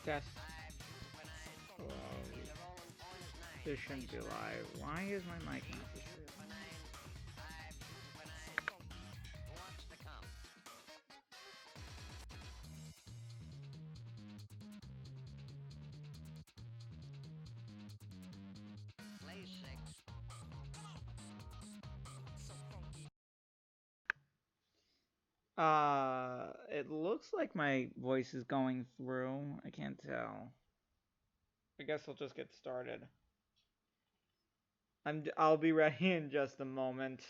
Test. Hello. This shouldn't be live. Why is my mic not distributed? It looks like my voice is going through. I can't tell. I guess we'll just get started. I'll be ready in just a moment.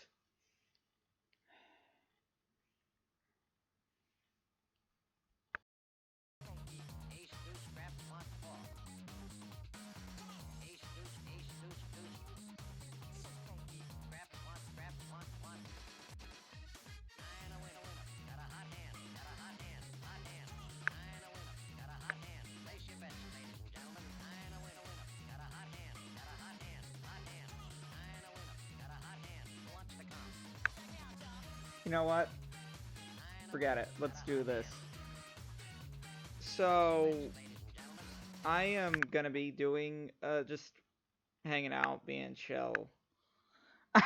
You know what? Forget it. Let's do this. So, I am gonna be doing, just hanging out, being chill. I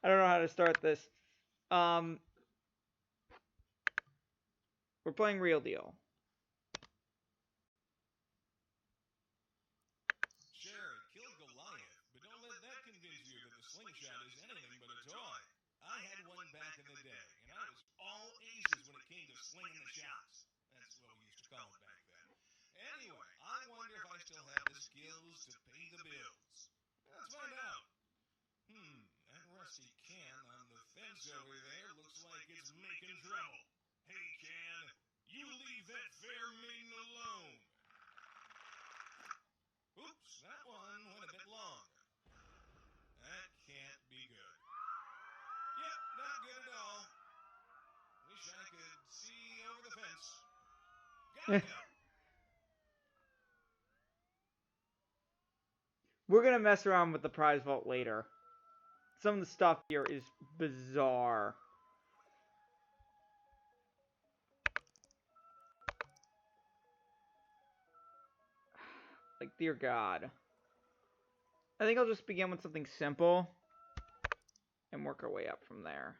don't know how to start this. We're playing Real Deal. Sure, kill Goliath, but don't let that convince you that the slingshot is anything but a toy. I had one back in the day, and I was all aces when it came to slinging the shots. That's what we used to call it back then. Anyway, I wonder if I still have the skills to pay the bills. Let's find out. That rusty can on the fence over there looks like it's making trouble. Hey, can, you leave that fair maiden alone. Oops, that one went a bit long. That can't be good. Yep, not good at all. Wish I could see over the fence. Gotta go. We're gonna mess around with the prize vault later. Some of the stuff here is bizarre. Like, dear God. I think I'll just begin with something simple and work our way up from there.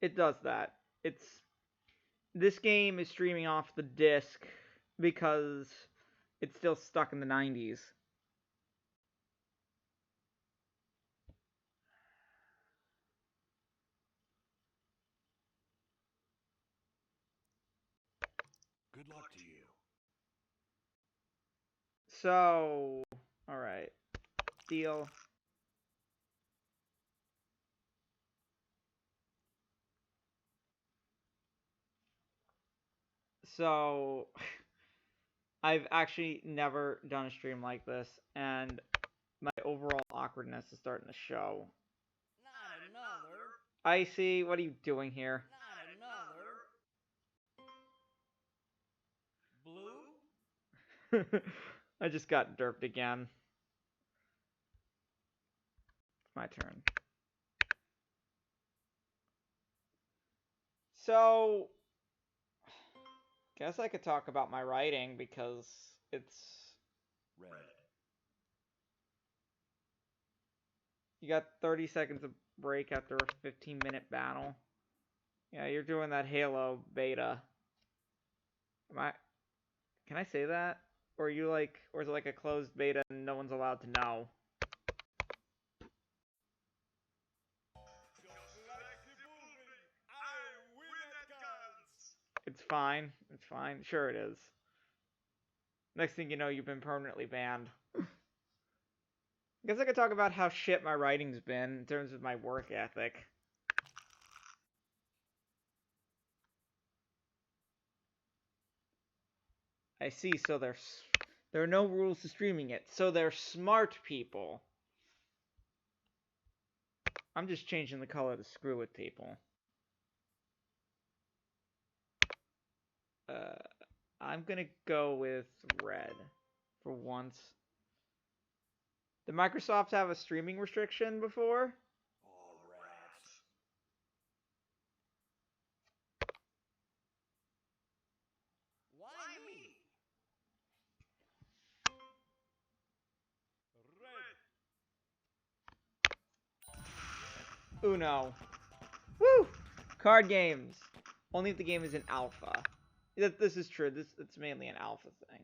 It does that. This game is streaming off the disc because it's still stuck in the 90s. Good luck to you. So, alright. Deal. So, I've actually never done a stream like this, and my overall awkwardness is starting to show. Not another. Icy, what are you doing here? Not another. Blue? I just got derped again. It's my turn. So, guess I could talk about my writing because it's... Red. You got 30 seconds of break after a 15-minute battle. Yeah, you're doing that Halo beta. Can I say that? Or are you like, or is it like a closed beta and no one's allowed to know? It's fine. It's fine. Sure it is. Next thing you know, you've been permanently banned. I guess I could talk about how shit my writing's been in terms of my work ethic. I see, so there are no rules to streaming it, so they're smart people. I'm just changing the color to screw with people. I'm gonna go with red for once. Did Microsoft have a streaming restriction before? Oh, rats. Why me? Red. Uno. Woo! Card games. Only if the game is in alpha. This is true. It's mainly an alpha thing.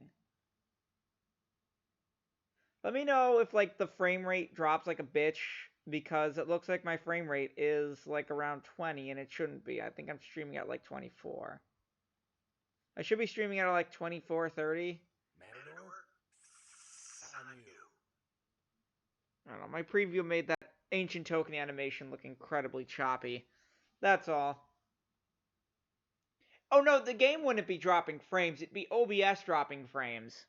Let me know if like the frame rate drops like a bitch, because it looks like my frame rate is like around 20 and it shouldn't be. I think I'm streaming at like 24. I should be streaming at like 24, 30. Matador? On you. I don't know. My preview made that ancient token animation look incredibly choppy. That's all. Oh no, the game wouldn't be dropping frames. It'd be OBS dropping frames.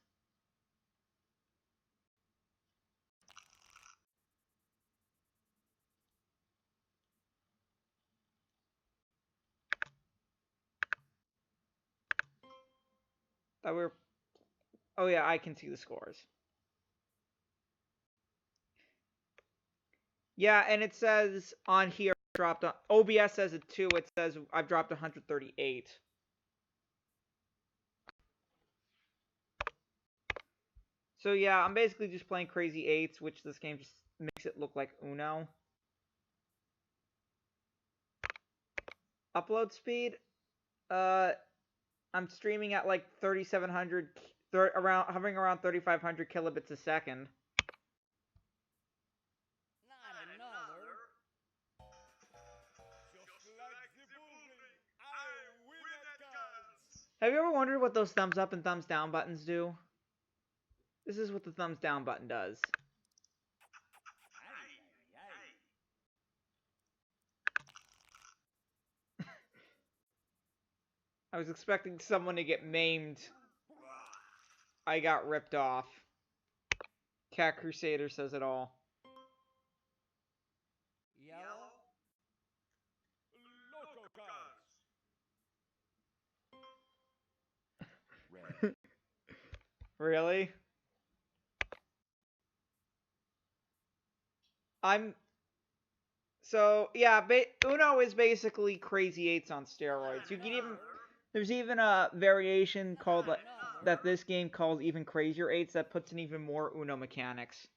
That we're... Oh yeah, I can see the scores. Yeah, and it says on here, dropped on... OBS says it too. It says I've dropped 138. So yeah, I'm basically just playing Crazy Eights, which this game just makes it look like Uno. Upload speed? I'm streaming at like 3,700, hovering around 3,500 kilobits a second. Not another. Just like the bully, I win at cards. Have you ever wondered what those thumbs up and thumbs down buttons do? This is what the thumbs down button does. Ay, ay, ay. I was expecting someone to get maimed. I got ripped off. Cat Crusader says it all. Yellow? Loco cards. Red. Really? So, yeah, Uno is basically Crazy Eights on steroids. You can even... There's even a variation called that this game calls even Crazier Eights that puts in even more Uno mechanics.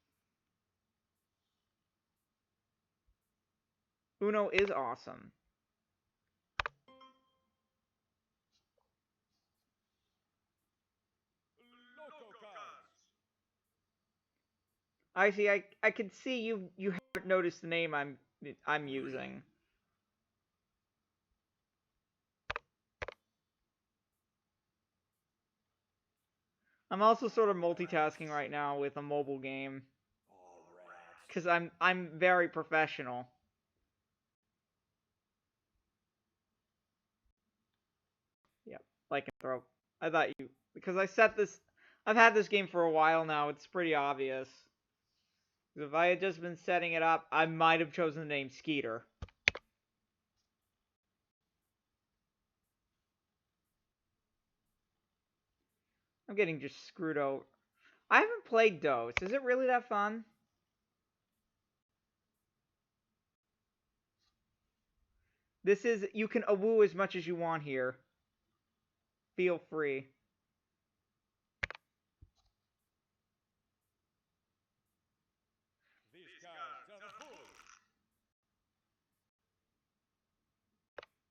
Uno is awesome. Loco cards. I see. I can see you haven't noticed the name I'm using. I'm also sort of multitasking right now with a mobile game Oh, rats. because I'm very professional. Yep, like and throw. I thought you because I've had this game for a while now. It's pretty obvious. If I had just been setting it up, I might have chosen the name Skeeter. I'm getting just screwed over. I haven't played Dose. Is it really that fun? This is... You can awoo as much as you want here. Feel free. These cards are the full.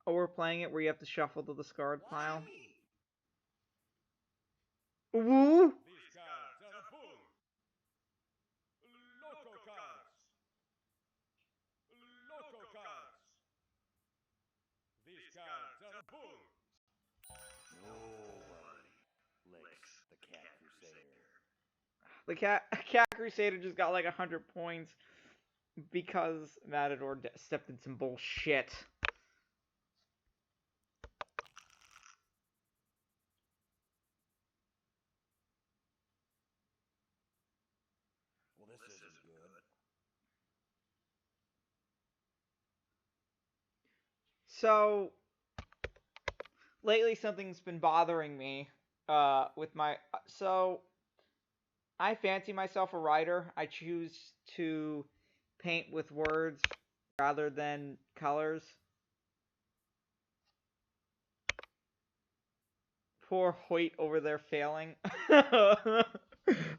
Oh, we're playing it where you have to shuffle the discard Why pile. me? Woo! These cards are the full. Loco cards. Loco cards. These cards are the full. Nobody licks the Cat Crusader. The Cat Crusader just got like 100 points because Matador stepped in some bullshit. Well, this isn't good. So, lately something's been bothering me. with my so I fancy myself a writer. I choose to paint with words rather than colors. Poor Hoyt over there failing.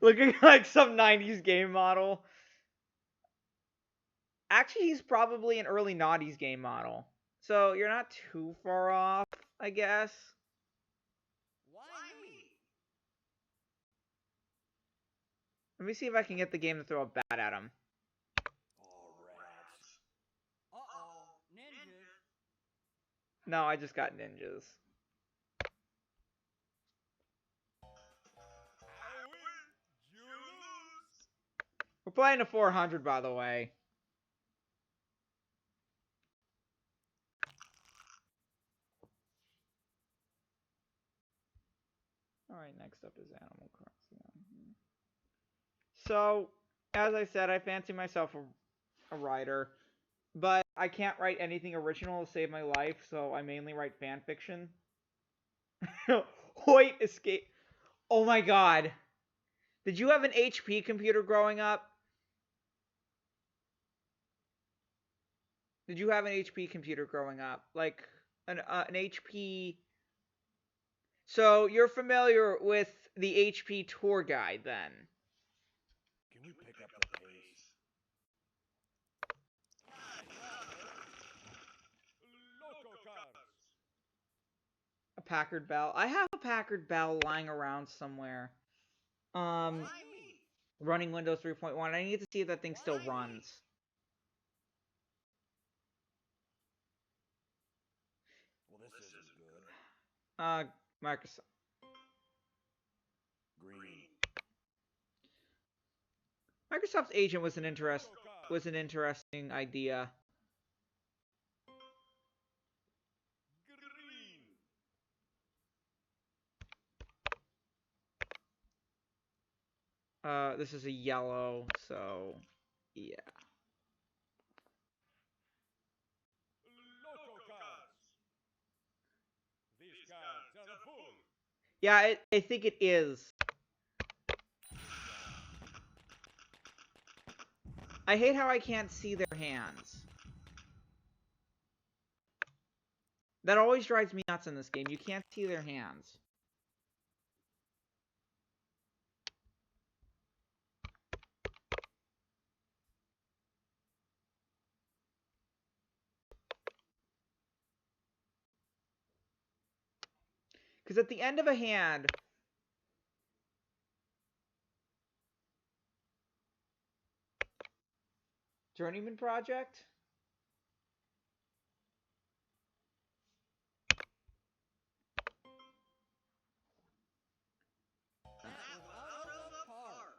Looking like some 90s game model. Actually, he's probably an early noughties game model. So you're not too far off, I guess. Why me? Let me see if I can get the game to throw a bat at him. Oh, rats. Uh-oh, ninjas. No, I just got ninjas. I win, you lose. We're playing a 400, by the way. Alright, next up is Animal Crossing. So, as I said, I fancy myself a writer, but I can't write anything original to save my life, so I mainly write fan fiction. Hoyt escape. Oh my god. Did you have an HP computer growing up? Did you have an HP computer growing up? Like an HP. So you're familiar with the HP tour guide then? Can we pick up the pace? Loco cars. A Packard Bell. I have a Packard Bell lying around somewhere. Why me? Running Windows 3.1. I need to see if that thing still runs. Well, this isn't good. Microsoft. Green. Microsoft's Agent was an interesting idea. Green. This is a yellow, so yeah. Loco cars. These cars are full. Yeah, I think it is. I hate how I can't see their hands. That always drives me nuts in this game. You can't see their hands. Because at the end of a hand... Journeyman Project? That was out of the park.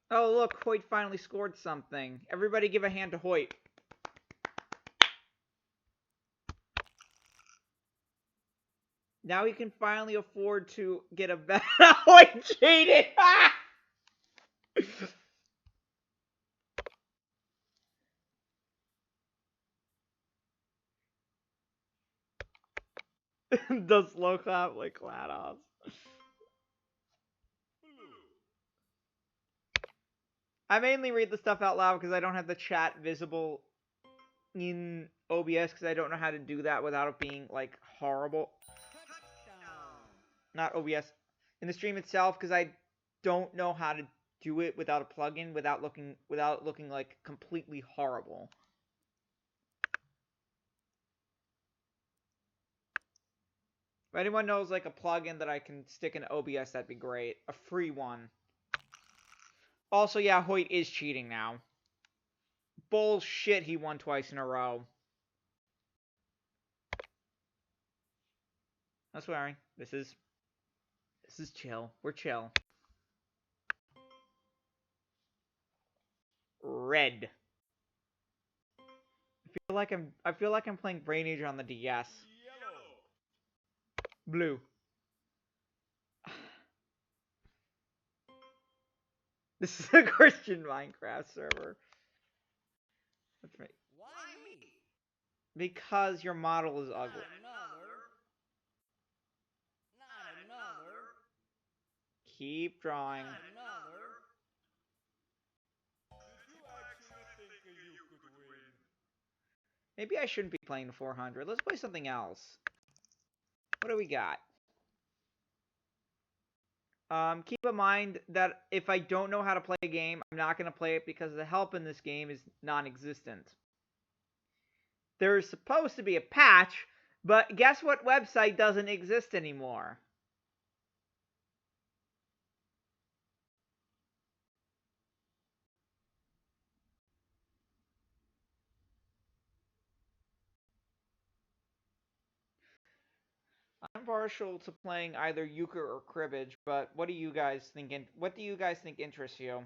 Oh, look, Hoyt finally scored something. Everybody give a hand to Hoyt. Now he can finally afford to get a bet. Hoyt cheated! Does slow clap like GLaDOS. I mainly read the stuff out loud because I don't have the chat visible in OBS because I don't know how to do that without it being, like, horrible. Touchdown. Not OBS. In the stream itself because I don't know how to do it without a plugin without looking like completely horrible. If anyone knows like a plugin that I can stick in OBS, that'd be great. A free one. Also, yeah, Hoyt is cheating now. Bullshit, he won twice in a row. No swearing. This is chill. We're chill. Red. I feel like I'm playing Brain Age on the DS. Yellow. Blue. This is a Christian Minecraft server. That's me. Why me? Because your model is Not ugly. another. Not another. Keep drawing. Another. Did you actually think you could win? Maybe I shouldn't be playing 400. Let's play something else. What do we got? Keep in mind that if I don't know how to play a game, I'm not going to play it because the help in this game is non-existent. There's supposed to be a patch, but guess what website doesn't exist anymore? I'm partial to playing either euchre or cribbage, but what do you guys think? What do you guys think interests you?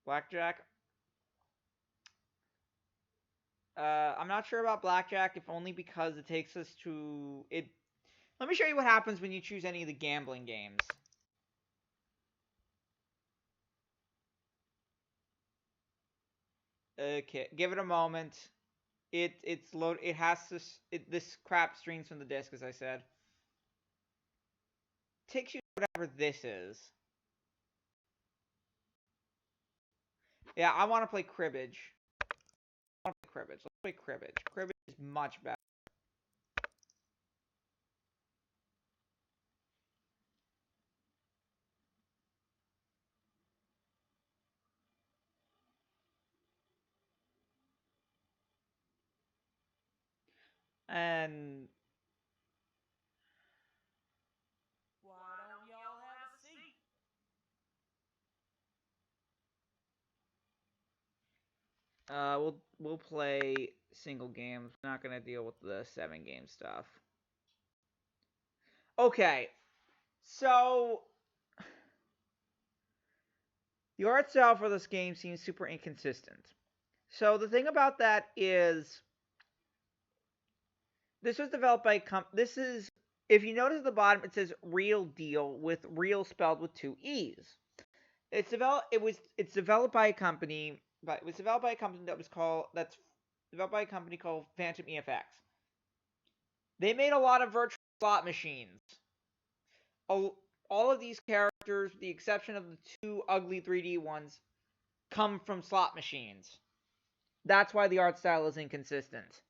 Blackjack? I'm not sure about blackjack, if only because it takes us to it. Let me show you what happens when you choose any of the gambling games. Okay, give it a moment. It's load. It has to. This crap streams from the disk, as I said. Takes you to whatever this is. Yeah, I want to play cribbage. I want to play cribbage. Let's play cribbage. Cribbage is much better. And Why don't y'all have a seat? we'll play single games. We're not gonna deal with the 7-game stuff. Okay, so the art style for this game seems super inconsistent. So the thing about that is, this was developed by this is, if you notice at the bottom, it says Real Deal with real spelled with 2 E's. It's developed by a company, but it was developed by a company that's developed by a company called Phantom EFX. They made a lot of virtual slot machines. All of these characters, with the exception of the 2 ugly 3D ones, come from slot machines. That's why the art style is inconsistent.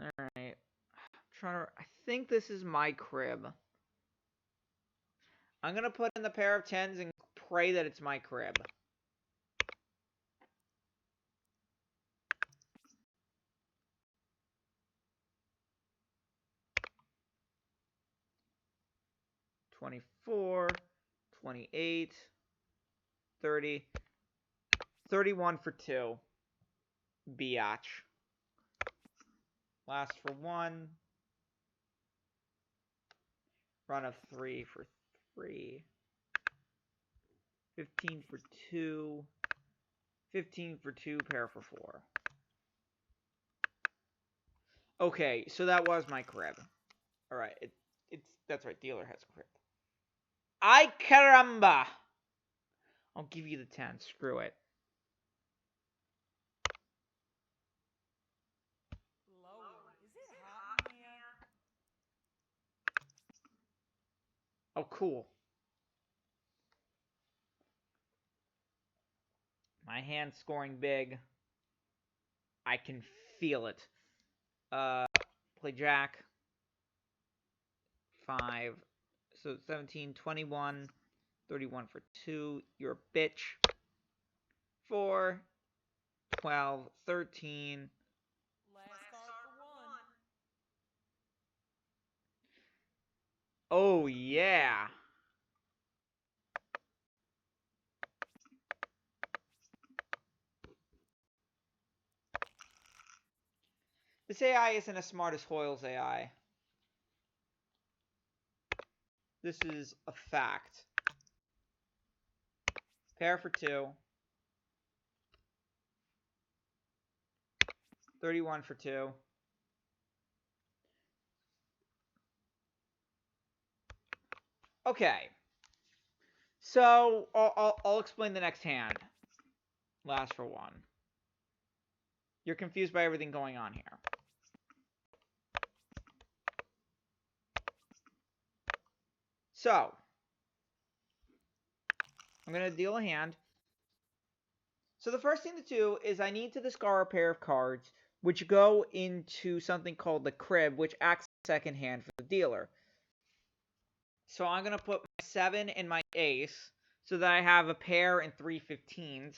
Alright. I think this is my crib. I'm gonna put in the pair of 10s and pray that it's my crib. $24, $28, $30, $31 for 2. Biatch. Last for 1. Run of 3 for 3. 15 for 2. 15 for 2, pair for 4. Okay, so that was my crib. Alright, that's right, dealer has a crib. Ay caramba! I'll give you the 10, screw it. Lord, is it hot in here? Oh, cool. My hand's scoring big. I can feel it. Play Jack. 5. So 17, 21, 31 for 2. You're a bitch. 4, 12, 13. Last card for 1. Oh, yeah. This AI isn't as smart as Hoyle's AI. This is a fact. Pair for 2. 31 for 2. Okay. So, I'll explain the next hand. Last for one. You're confused by everything going on here. So, I'm going to deal a hand. So the first thing to do is I need to discard a pair of cards which go into something called the crib, which acts as second hand for the dealer. So I'm going to put my 7 and my ace so that I have a pair and 3 15s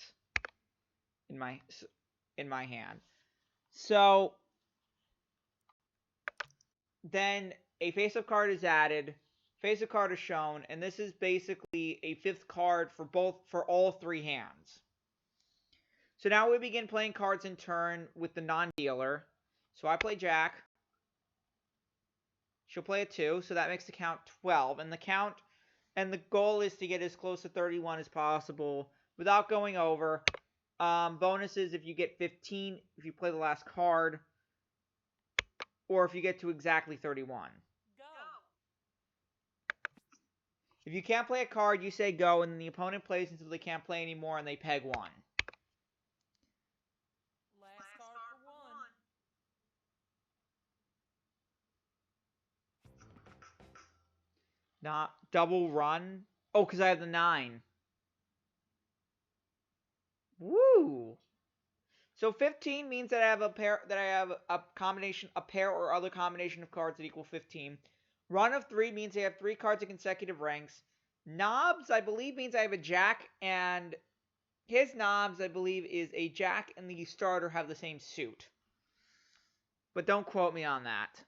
in my hand. So then a face-up card is added, face-up card is shown, and this is basically a fifth card for all three hands. So now we begin playing cards in turn with the non-dealer. So I play Jack. She'll play a 2, so that makes the count 12. And the goal is to get as close to 31 as possible without going over. Bonuses if you get 15, if you play the last card, or if you get to exactly 31. Go. If you can't play a card, you say go, and then the opponent plays until they can't play anymore, and they peg 1. Last card for one. Not double run. Oh, because I have the 9. Woo! So 15 means that I have a pair or other combination of cards that equal 15. Run of 3 means I have 3 cards of consecutive ranks. Knobs, I believe, means I have a Jack, and his knobs, I believe, is a Jack and the starter have the same suit. But don't quote me on that.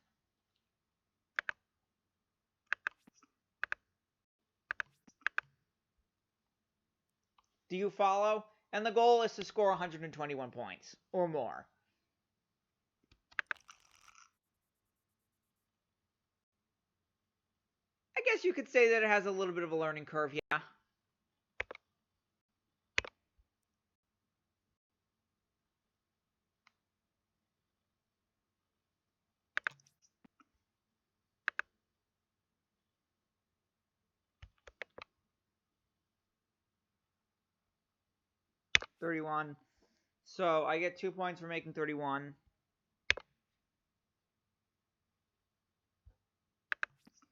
Do you follow? And the goal is to score 121 points or more. I guess you could say that it has a little bit of a learning curve, yeah. $31. So I get 2 points for making 31.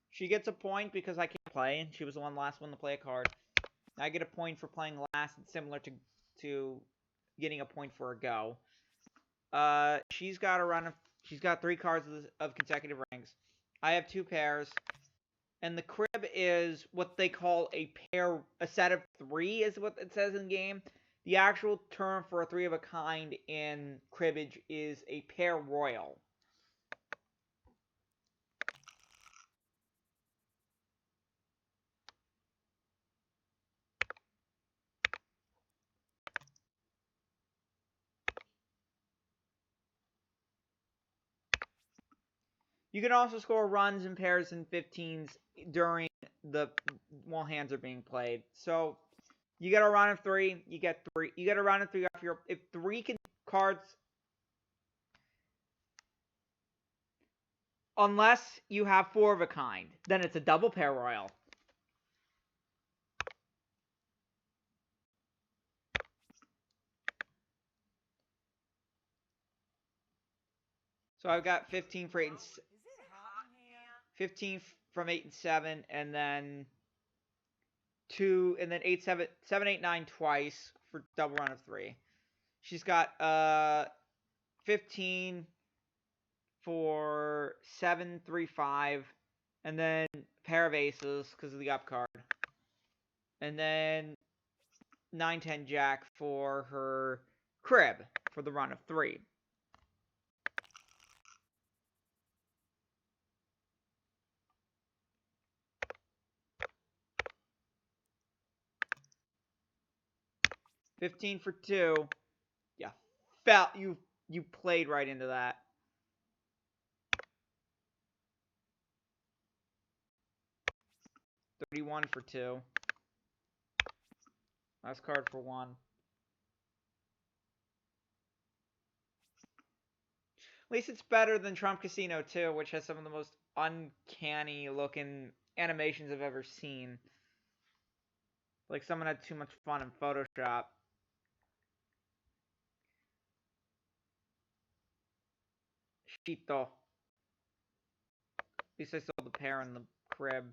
She gets a point because I can't play, and she was the last one to play a card. I get a point for playing last, and similar to getting a point for a go. She's got 3 cards of consecutive ranks. I have 2 pairs, and the crib is what they call a set of 3 is what it says in game. The actual term for a 3 of a kind in cribbage is a pair royal. You can also score runs and pairs and 15s during while hands are being played. So you get a run of 3, you get 3. You get a run of 3 off if 3 cards, unless you have 4 of a kind, then it's a double pair royal. So I've got 15 for 8 and Is it hot in here? 15 from 8 and 7, and then 2, and then 8, 7, 7, 8, 9 twice for double run of 3. She's got 15 for 7, 3, 5, and then pair of aces because of the up card, and then 9, 10 Jack for her crib for the run of 3. $15 for 2. Yeah, you played right into that. $31 for 2. Last card for 1. At least it's better than Trump Casino 2, which has some of the most uncanny looking animations I've ever seen. Like someone had too much fun in Photoshop. Shito. At least I saw the pair in the crib.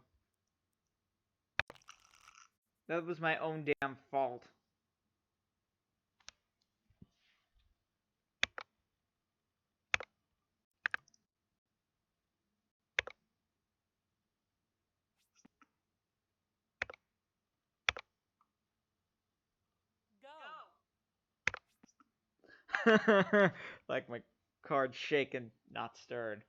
That was my own damn fault. Go. Like my card shaken, not stirred.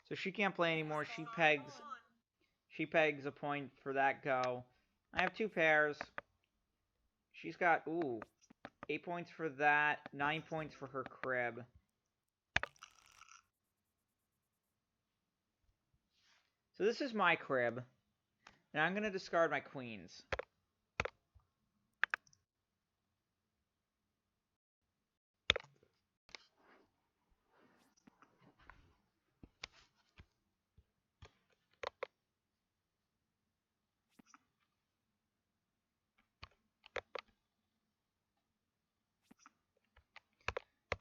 So she can't play anymore. She pegs a point for that go. I have 2 pairs. She's got 8 points for that, 9 points for her crib. So this is my crib. Now I'm gonna discard my queens.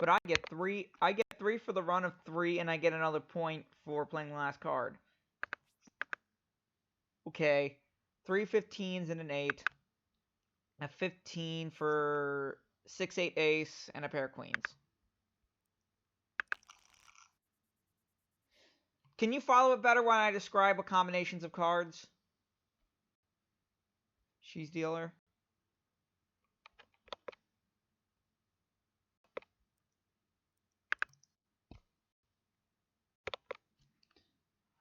But I get 3 for the run of 3, and I get another point for playing the last card. Okay. 3 15s and an 8. A 15 for 6-8 ace, and a pair of queens. Can you follow it better when I describe what combinations of cards? She's dealer.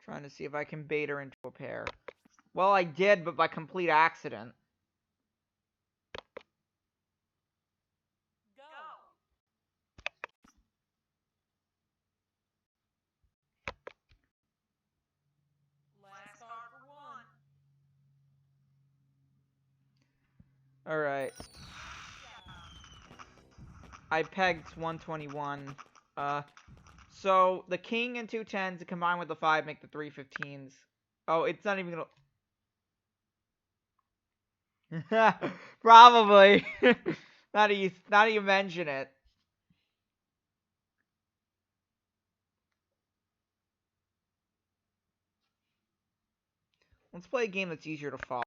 Trying to see if I can bait her into a pair. Well, I did, but by complete accident. Go. Last card for one. Alright. I pegged 121. So the king and 2 10s combined with the 5 make the 3 15s. Oh, it's not even gonna. Probably. Not you mention it. Let's play a game that's easier to follow.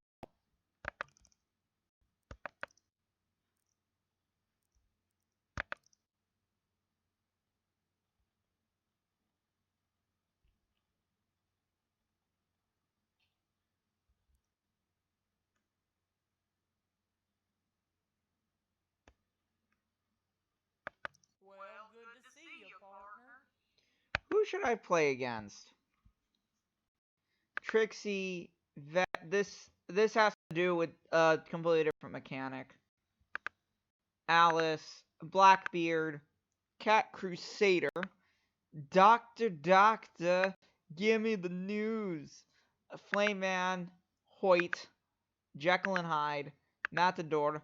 Well, good to see you, partner. Who should I play against? Trixie. This has to do with a completely different mechanic. Alice, Blackbeard, Cat Crusader, Doctor, give me the news. Flame Man, Hoyt, Jekyll and Hyde, Matador,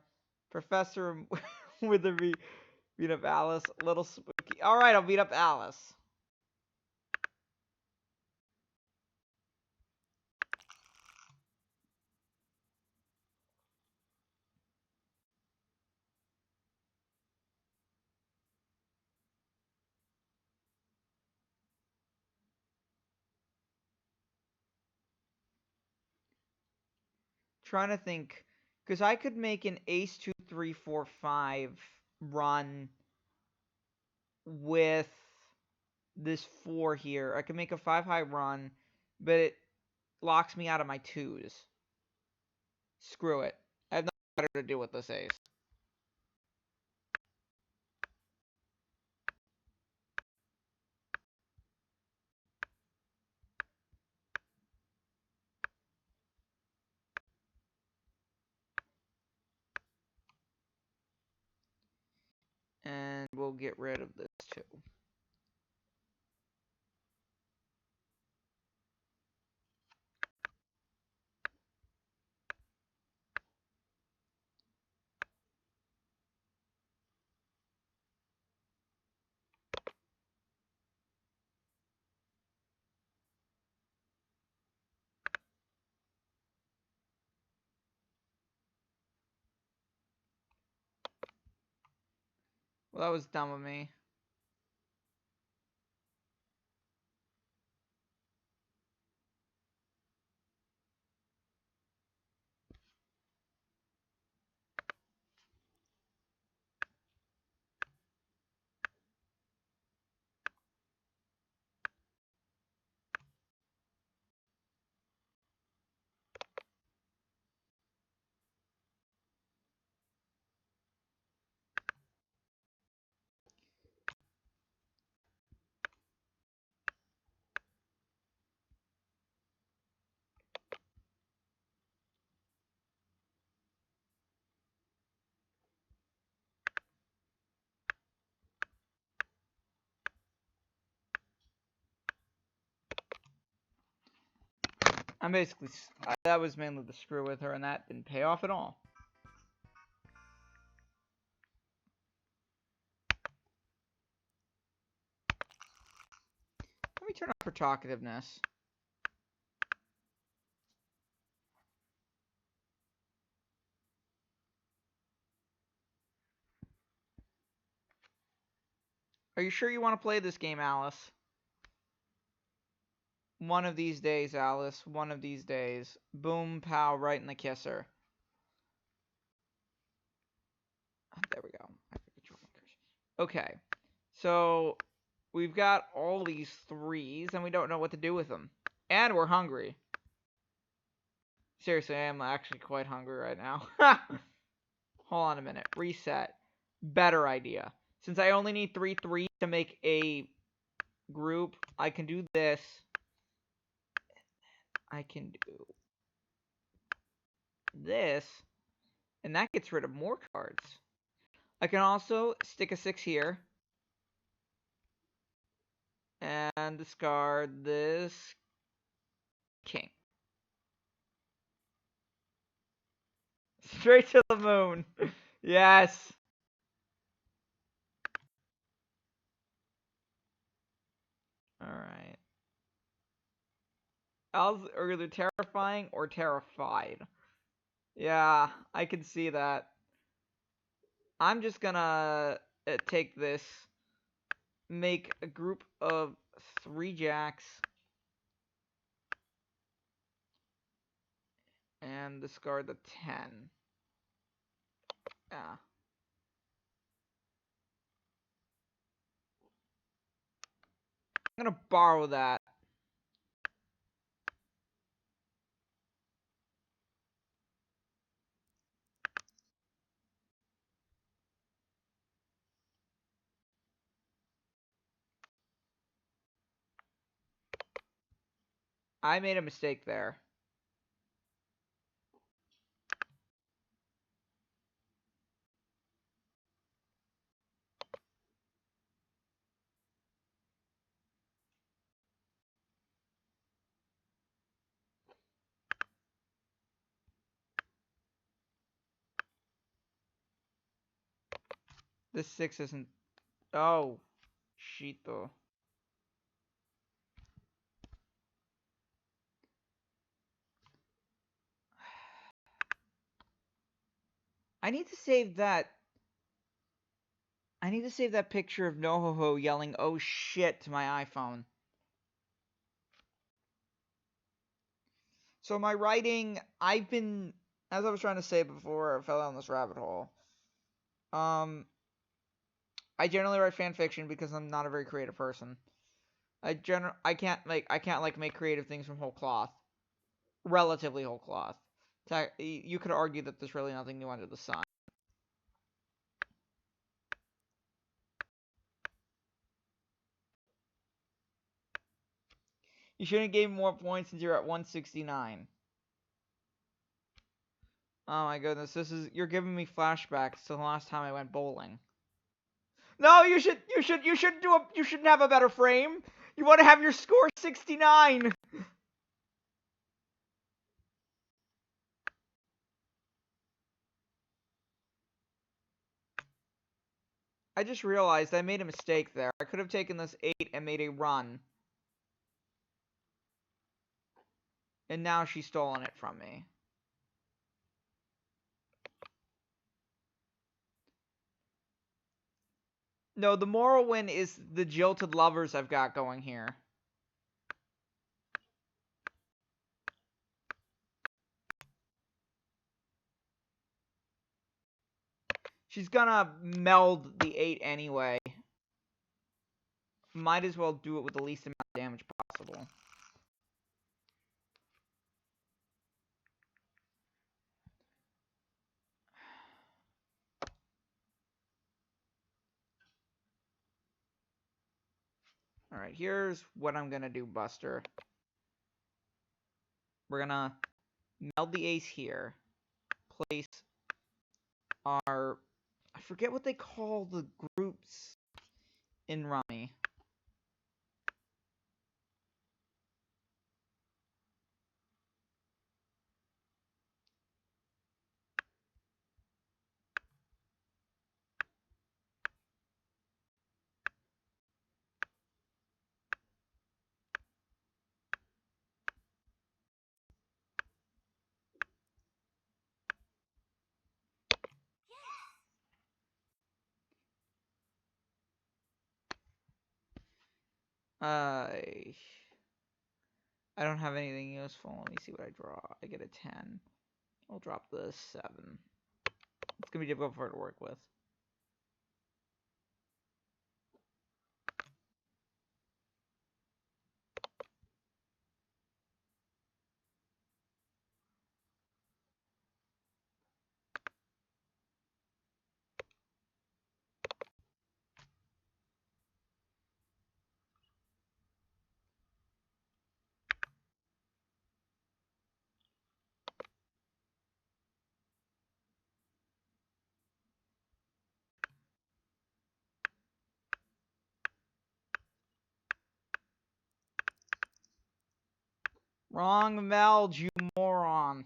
Professor Witherby, beat up Alice, Little Spooky. Alright, I'll beat up Alice. Trying to think, because I could make an ace 2 3 4 5 run with this 4 here. I could make a 5 high run, but it locks me out of my 2s. Screw it. I have nothing better to do with this ace. And we'll get rid of this too. Well, that was dumb of me. I'm basically, that was mainly the screw with her, and that didn't pay off at all. Let me turn off her talkativeness. Are you sure you want to play this game, Alice? One of these days, Alice. One of these days. Boom, pow, right in the kisser. There we go. Okay. So, we've got all these threes, and we don't know what to do with them. And we're hungry. Seriously, I am actually quite hungry right now. Hold on a minute. Reset. Better idea. Since I only need 3 threes to make a group, I can do this. I can do this. And that gets rid of more cards. I can also stick a 6 here. And discard this king. Straight to the moon. Yes. Alright. Owls are either terrifying or terrified. Yeah, I can see that. I'm just gonna take this, make a group of 3 jacks, and discard the 10. Yeah. I'm gonna borrow that. I made a mistake there. This 6 isn't... Oh. Shito. I need to save that. I need to save that picture of Nohoho yelling, "Oh shit," to my iPhone. So my writing, I've been, as I was trying to say before I fell down this rabbit hole, I generally write fan fiction because I'm not a very creative person. I can't make creative things from whole cloth. Relatively whole cloth. You could argue that there's really nothing new under the sun. You shouldn't give more points since you're at 169. Oh my goodness, you're giving me flashbacks to the last time I went bowling. No, you shouldn't have a better frame. You want to have your score 69. I just realized I made a mistake there. I could have taken this 8 and made a run. And now she's stolen it from me. No, the moral win is the jilted lovers I've got going here. She's gonna meld the 8 anyway. Might as well do it with the least amount of damage possible. Alright, here's what I'm gonna do, Buster. We're gonna meld the ace here. Place our... I forget what they call the groups in Rummy. I don't have anything useful. Let me see what I draw. I get a 10. I'll drop the 7. It's gonna be difficult for her to work with. Wrong meld, you moron.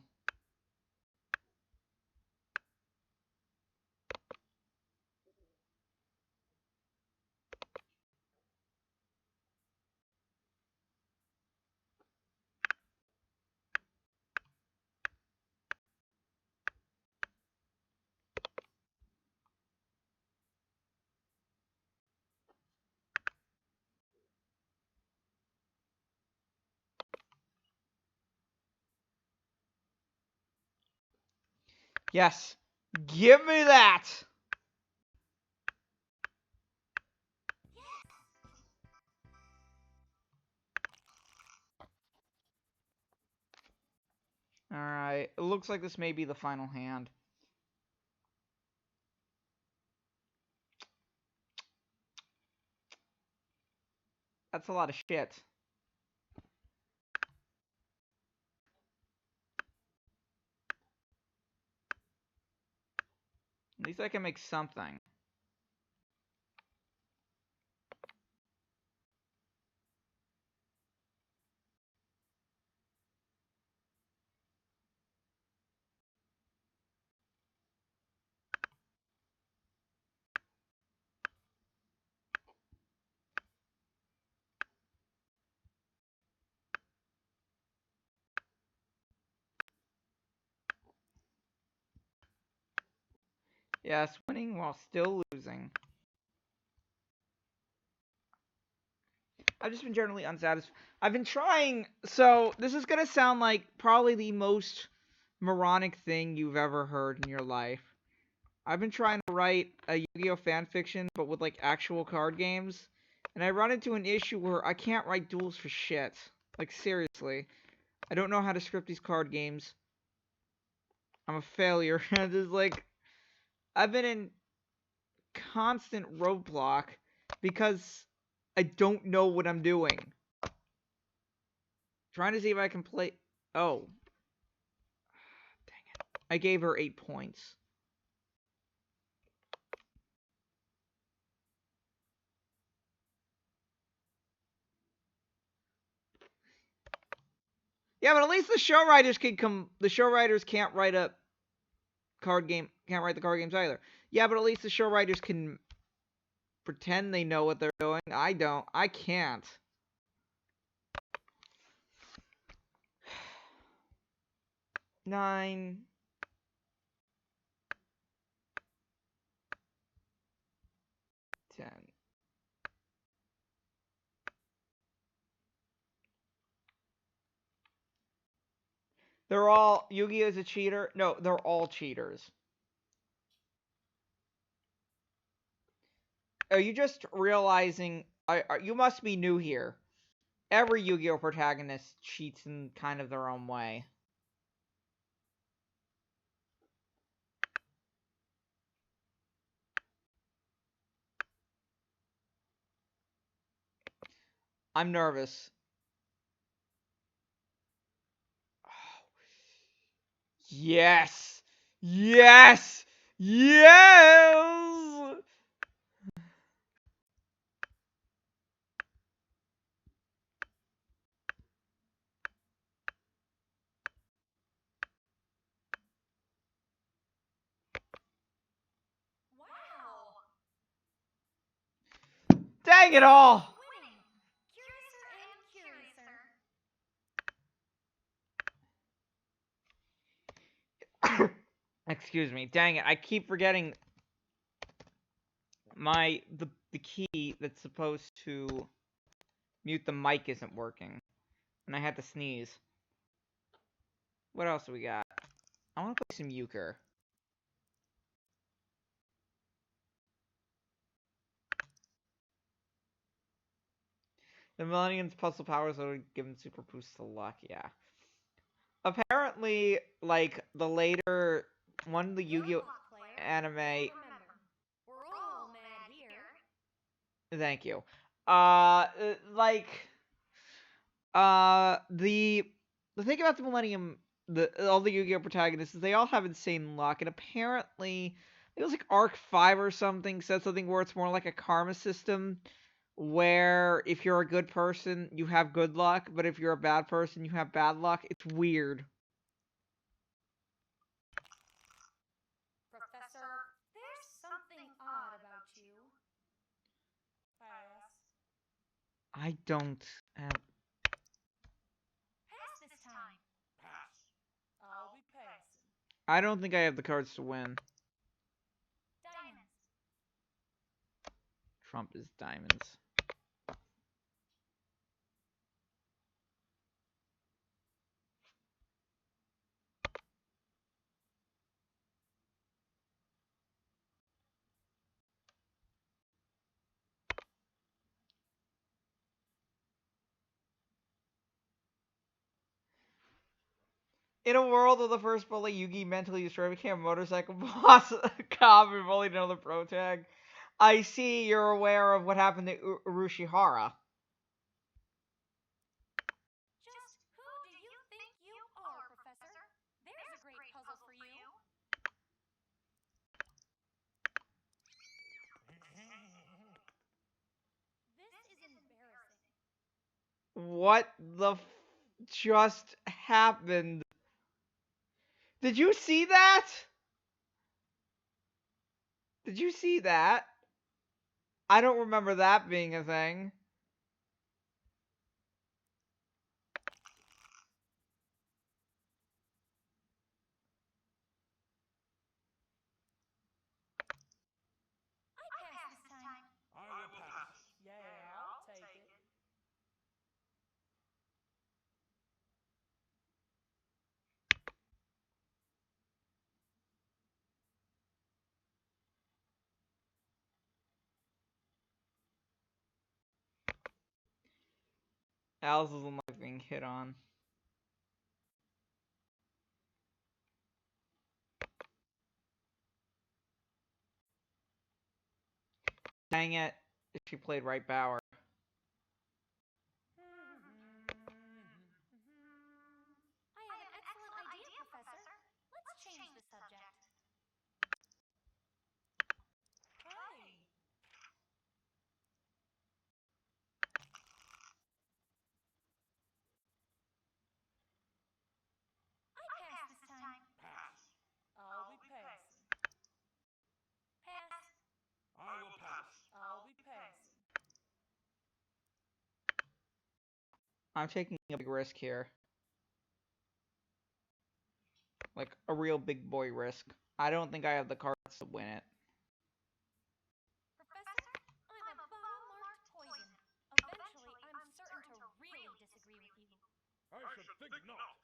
Yes. Give me that! Alright, it looks like this may be the final hand. That's a lot of shit. At least I can make something. Yes, winning while still losing. I've just been generally unsatisfied. I've been trying, so this is gonna sound like probably the most moronic thing you've ever heard in your life. I've been trying to write a Yu-Gi-Oh fanfiction, but with like actual card games, and I run into an issue where I can't write duels for shit. Like seriously, I don't know how to script these card games. I'm a failure. Just like I've been in constant roadblock because I don't know what I'm doing. Trying to see if I can play. Oh. Dang it. I gave her 8 points. Yeah, but at least the show writers can come. The show writers can't write a card game. Can't write the card games either. Yeah, but at least the show writers can pretend they know what they're doing. I don't. I can't. Nine. 10. They're all Yu-Gi-Oh's a cheater. No, they're all cheaters. Are you just realizing? You must be new here. Every Yu-Gi-Oh protagonist cheats in kind of their own way. I'm nervous. Yes! Yes! Yes! Wow. Dang it all! Winning. Curiouser and curiouser. Excuse me. Dang it. I keep forgetting the key that's supposed to mute the mic isn't working. And I had to sneeze. What else do we got? I want to play some euchre. The Millennium's puzzle powers would give him super boost to luck, yeah. Apparently, like, the later one of the Yu-Gi-Oh anime. Remember, we're all mad here. Thank you. Like, the thing about the Millennium, all the Yu-Gi-Oh protagonists is they all have insane luck, and apparently it was like Arc 5 or something said something where it's more like a karma system, where if you're a good person, you have good luck, but if you're a bad person, you have bad luck. It's weird. Professor, there's something odd about you. Pass. I don't. Pass this time. Pass. I'll be passing. I don't think I have the cards to win. Diamonds. Trump is diamonds. In a world where the first bully Yugi mentally destroyed became a motorcycle boss, cop, and bullied another protag, I see you're aware of what happened to Urushihara. Just who do you think you are, Professor? There's a great puzzle for you. This is embarrassing. What the just happened? Did you see that? Did you see that? I don't remember that being a thing. I pass this time. I will pass. Yeah, I'll take it. Alice doesn't like being hit on. Dang it. She played right Bauer. I have an excellent idea, Professor. Let's change the subject. Hey. I pass this time. Pass. I'll be passing. Pass. I will pass. I'll be passing. I'm taking a big risk here. Like, a real big boy risk. I don't think I have the cards to win it. Professor, I'm a bone-marked poison. Eventually, I'm certain to really disagree with you. I should think not.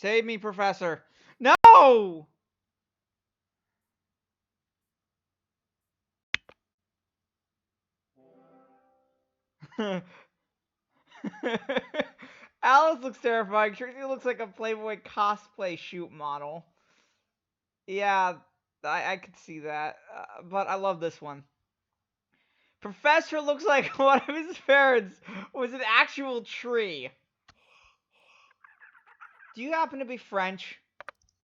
Save me, Professor. No! Alice looks terrifying. Trixie looks like a Playboy cosplay shoot model. Yeah, I could see that. But I love this one. Professor looks like one of his parents was an actual tree. Do you happen to be French?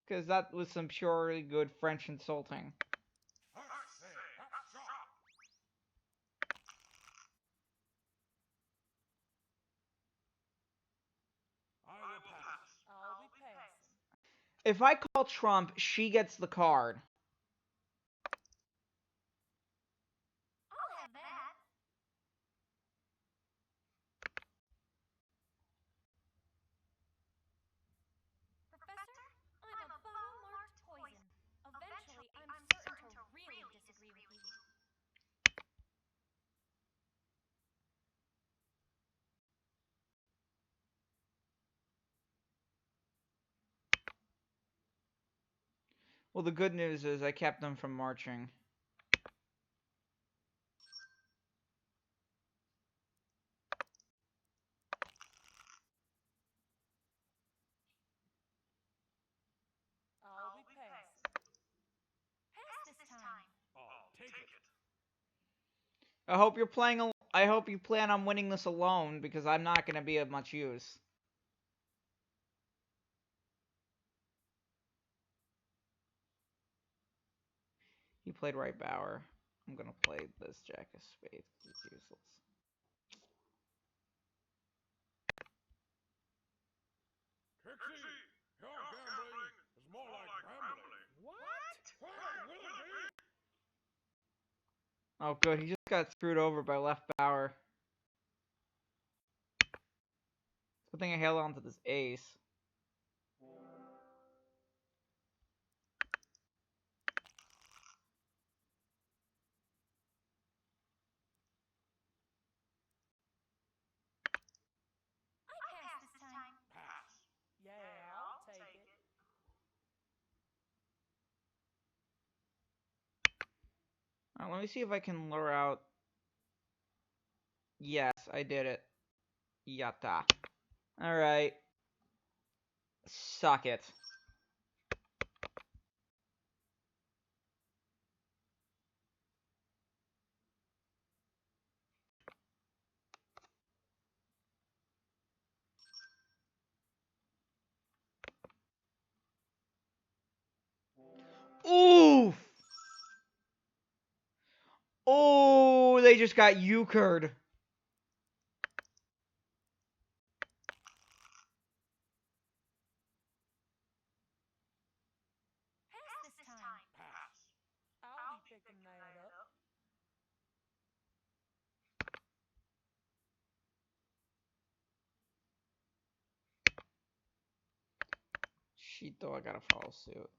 Because that was some purely good French insulting. I will pass. I'll be passing. If I call Trump, she gets the card. I'll have that. Professor, I'm a bottle marked poison. Eventually, I'm certain to really disagree with you. Well, the good news is I kept them from marching. I'll be passing. Pass this time. I'll take it. I hope you're playing. I hope you plan on winning this alone because I'm not going to be of much use. He played right Bauer. I'm going to play this Jack of Spades because it's useless. Trixie, your gambling is more like rambling. What? Hey, Willoughby! Oh, good. He just got screwed over by left Bauer. Good thing I held on to this ace. I pass this time. Pass. Yeah, I'll take it. Alright, let me see if I can lure out. Yes, I did it. Yatta. Alright. Suck it. Oof! Oh, they just got euchred. Pass this time. Pass. I'll be picking that up. Shit, though, I gotta follow suit.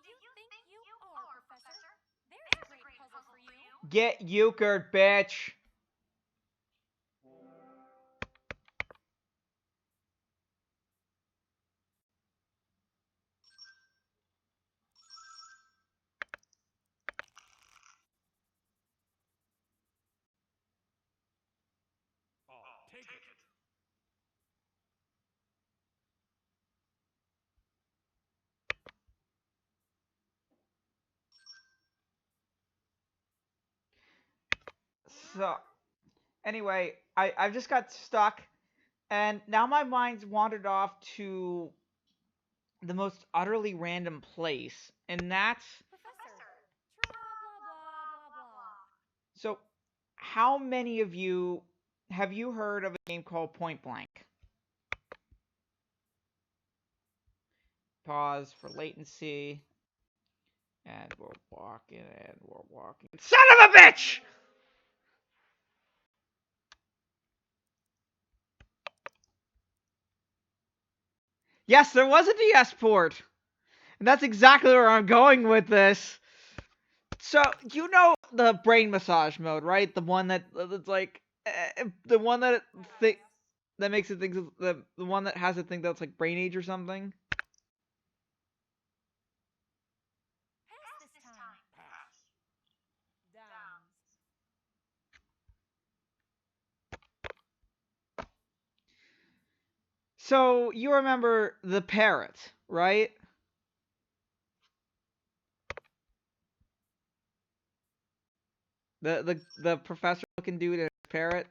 Just who do you think you are, Professor? There's a great puzzle for you. Get euchred, bitch! I'll take it. So, anyway, I've just got stuck, and now my mind's wandered off to the most utterly random place, and that's... Professor, tra blah blah blah blah. So, how many of you... have you heard of a game called Point Blank? Pause for latency. And we're walking, and we're walking. Son of a bitch! Yes, there was a DS port! And that's exactly where I'm going with this. So, you know the brain massage mode, right? The one that's like, the one that that makes it think the one that has it think that's like brain age or something. Pass this time. Pass. Downs. So you remember the parrot, right? The professor looking dude and his parrot.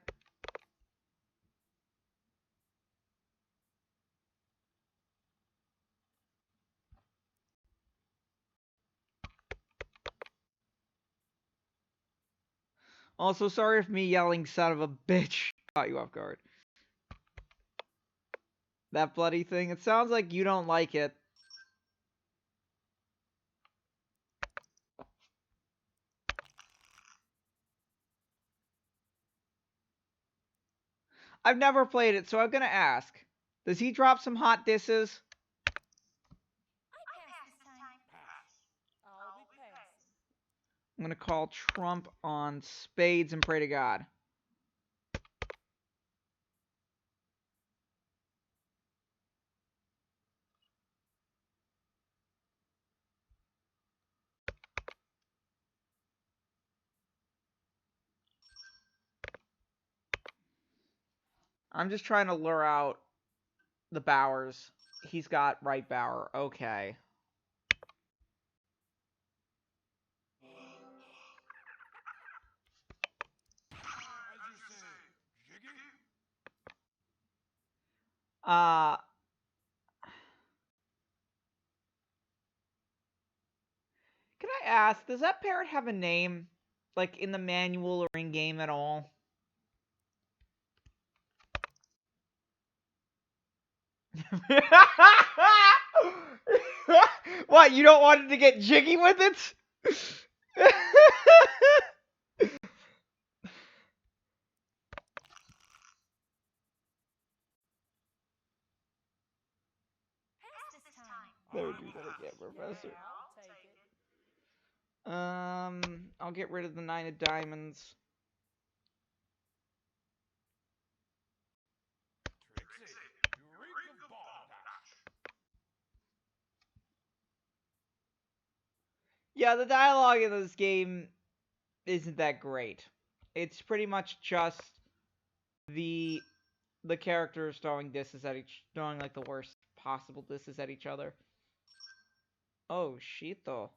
Also, sorry if me yelling "son of a bitch" caught you off guard. That bloody thing. It sounds like you don't like it. I've never played it, so I'm gonna ask. Does he drop some hot disses? I pass this time. Pass. I'll be passing. I'm gonna call Trump on spades and pray to God. I'm just trying to lure out the Bowers. He's got right Bower. Okay. As you say, Jiggy? Uh, can I ask, does that parrot have a name? Like in the manual or in game at all? What, you don't want it to get jiggy with it? Pass this time. Never do that again, Professor. Yeah, I'll take it. I'll get rid of the 9 of diamonds. Trixie, you reek of ball touch. Yeah, the dialogue in this game isn't that great. It's pretty much just the the characters throwing like the worst possible disses at each other. Oh shit though.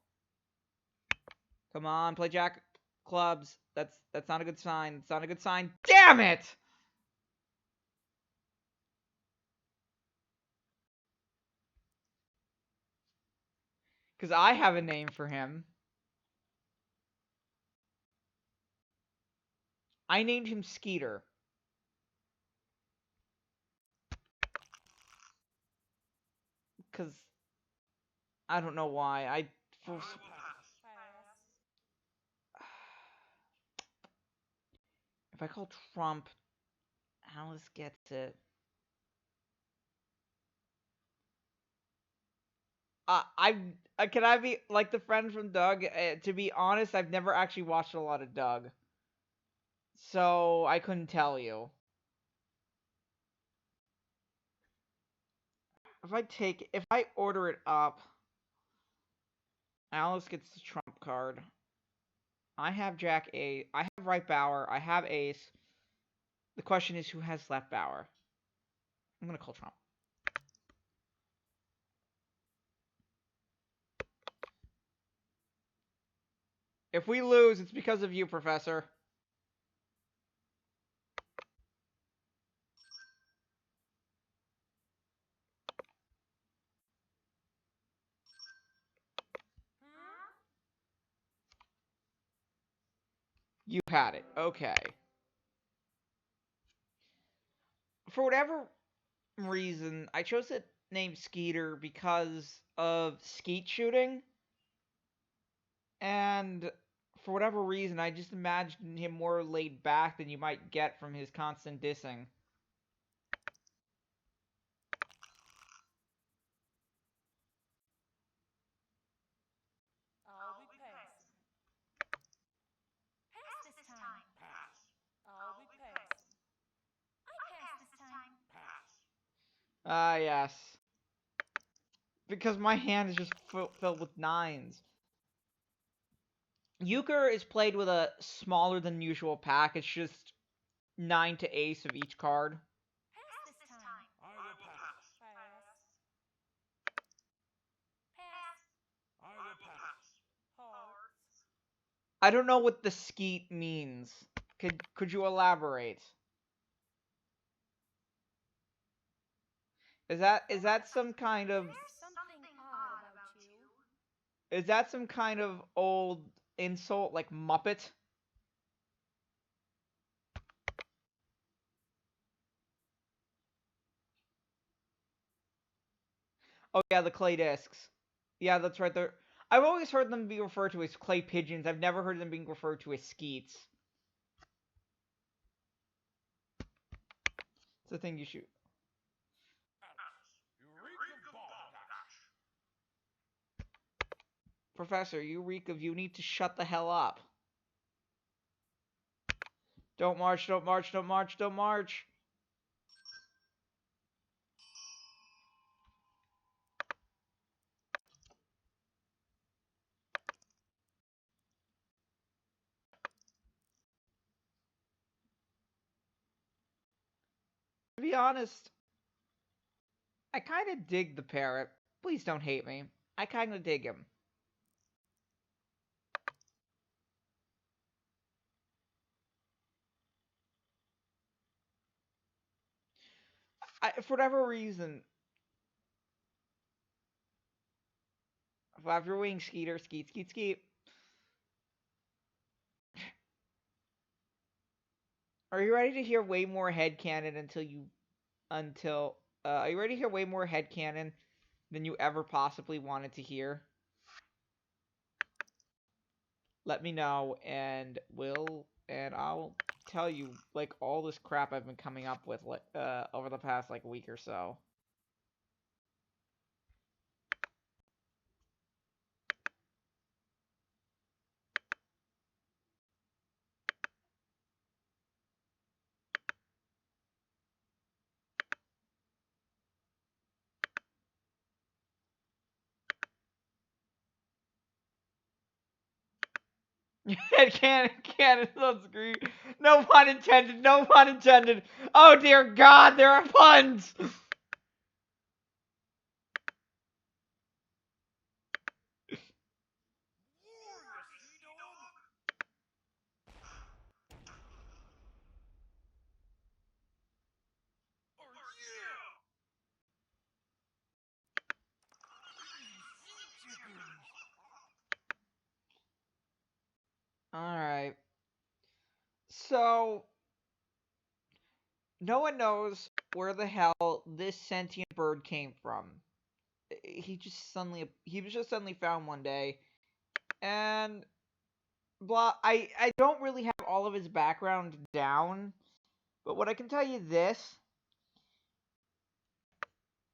Come on, play jack clubs. That's not a good sign. It's not a good sign. Damn it! Cause I have a name for him. I named him Skeeter. Cause I don't know why. I'll pass. Pass. If I call Trump, Alice gets it. Can I be like the friend from Doug? To be honest, I've never actually watched a lot of Doug, so I couldn't tell you. If I order it up, Alice gets the trump card. I have Jack A. I have right Bower. I have Ace. The question is who has left Bower. I'm gonna call Trump. If we lose, it's because of you, Professor. Hmm? You had it. Okay. For whatever reason, I chose the name Skeeter because of skeet shooting. And for whatever reason, I just imagined him more laid back than you might get from his constant dissing. Ah, yes. Because my hand is just filled with nines. Euchre is played with a smaller than usual pack. It's just 9 to ace of each card. Pass this time. I will pass. Pass. Pass. I will pass. Hearts. I don't know what the skeet means. Could you elaborate? Is that some kind of There's something odd about you. is that some kind of old insult like Muppet? Oh yeah, the clay discs. Yeah, that's right. I've always heard them be referred to as clay pigeons. I've never heard them being referred to as skeets. It's the thing you shoot. Eureka Baldash. Professor, Eureka, you need to shut the hell up. Don't march, don't march, don't march, don't march. To be honest, I kind of dig the parrot. Please don't hate me. I kind of dig him. For whatever reason, flap your wings, Skeeter. Skeet, skeet, skeet. Are you ready to hear way more headcanon are you ready to hear way more headcanon than you ever possibly wanted to hear? Let me know and I'll tell you like all this crap I've been coming up with over the past like week or so. Cannon on screen. No pun intended. No pun intended. Oh dear God, there are puns. Warrior, sea dog. Or yeah. Sea chickens. All right. So no one knows where the hell this sentient bird came from. He was just suddenly found one day, and blah. I don't really have all of his background down, but what I can tell you this: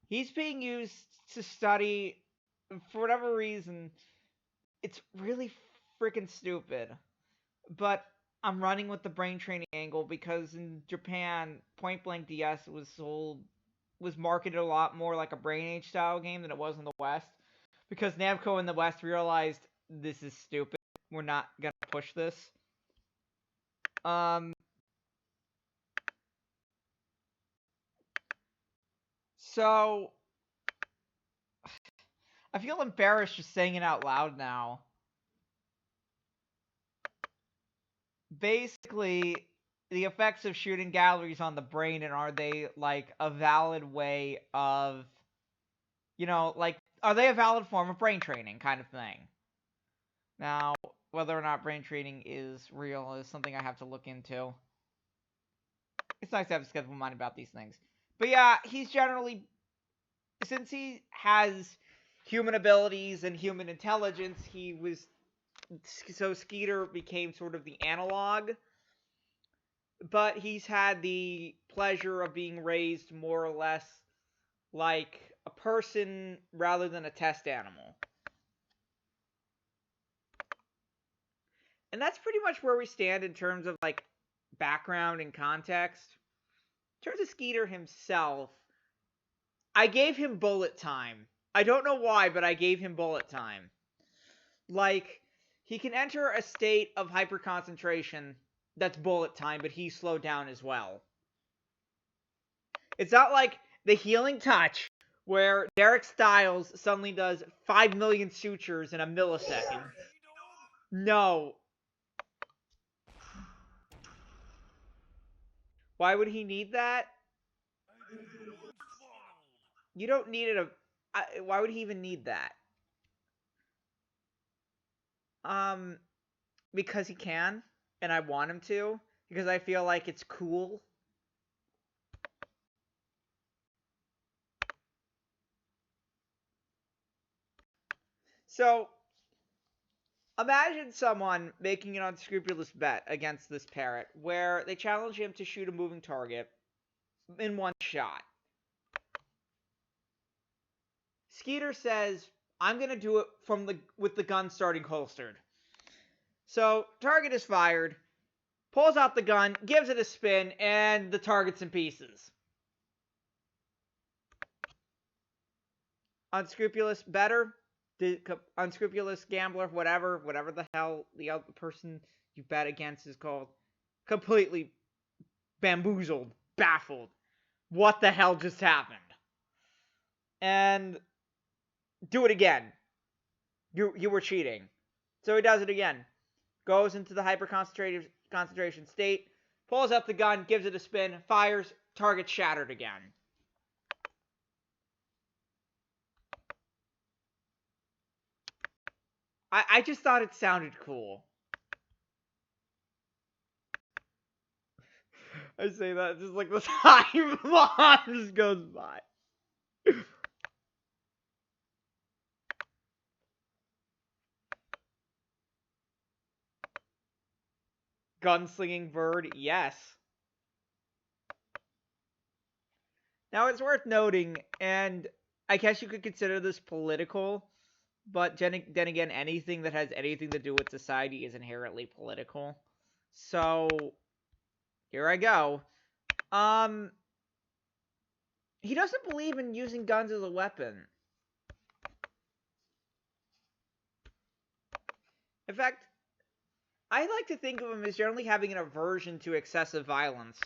he's being used to study for whatever reason. It's really freaking stupid, but I'm running with the brain training angle because in Japan, Point Blank DS was marketed a lot more like a Brain Age style game than it was in the West. Because Namco in the West realized this is stupid. We're not gonna push this. Um. So I feel embarrassed just saying it out loud now. Basically, the effects of shooting galleries on the brain, and are they like a valid way of, like, are they a valid form of brain training kind of thing? Now, whether or not brain training is real is something I have to look into. It's nice to have a skeptical mind about these things. But yeah, he's generally, since he has human abilities and human intelligence, so Skeeter became sort of the analog. But he's had the pleasure of being raised more or less like a person rather than a test animal. And that's pretty much where we stand in terms of like background and context. In terms of Skeeter himself, I gave him bullet time. I don't know why, but I gave him bullet time. Like, he can enter a state of hyperconcentration that's bullet time, but he's slowed down as well. It's not like the healing touch, where Derek Styles suddenly does 5 million sutures in a millisecond. No. Why would he need that? You don't need it. Why would he even need that? Because he can, and I want him to, because I feel like it's cool. So, imagine someone making an unscrupulous bet against this parrot, where they challenge him to shoot a moving target in one shot. Skeeter says, I'm gonna do it with the gun starting holstered. So, target is fired, pulls out the gun, gives it a spin, and the target's in pieces. Unscrupulous better? Unscrupulous gambler, whatever the hell the other person you bet against is called. Completely bamboozled, baffled. What the hell just happened? And do it again. You were cheating. So he does it again. Goes into the concentration state, pulls out the gun, gives it a spin, fires, target shattered again. I just thought it sounded cool. I say that just like the time just goes by. Gunslinging bird, yes. Now it's worth noting, and I guess you could consider this political, but then again, anything that has anything to do with society is inherently political. So, here I go. He doesn't believe in using guns as a weapon. In fact, I like to think of him as generally having an aversion to excessive violence.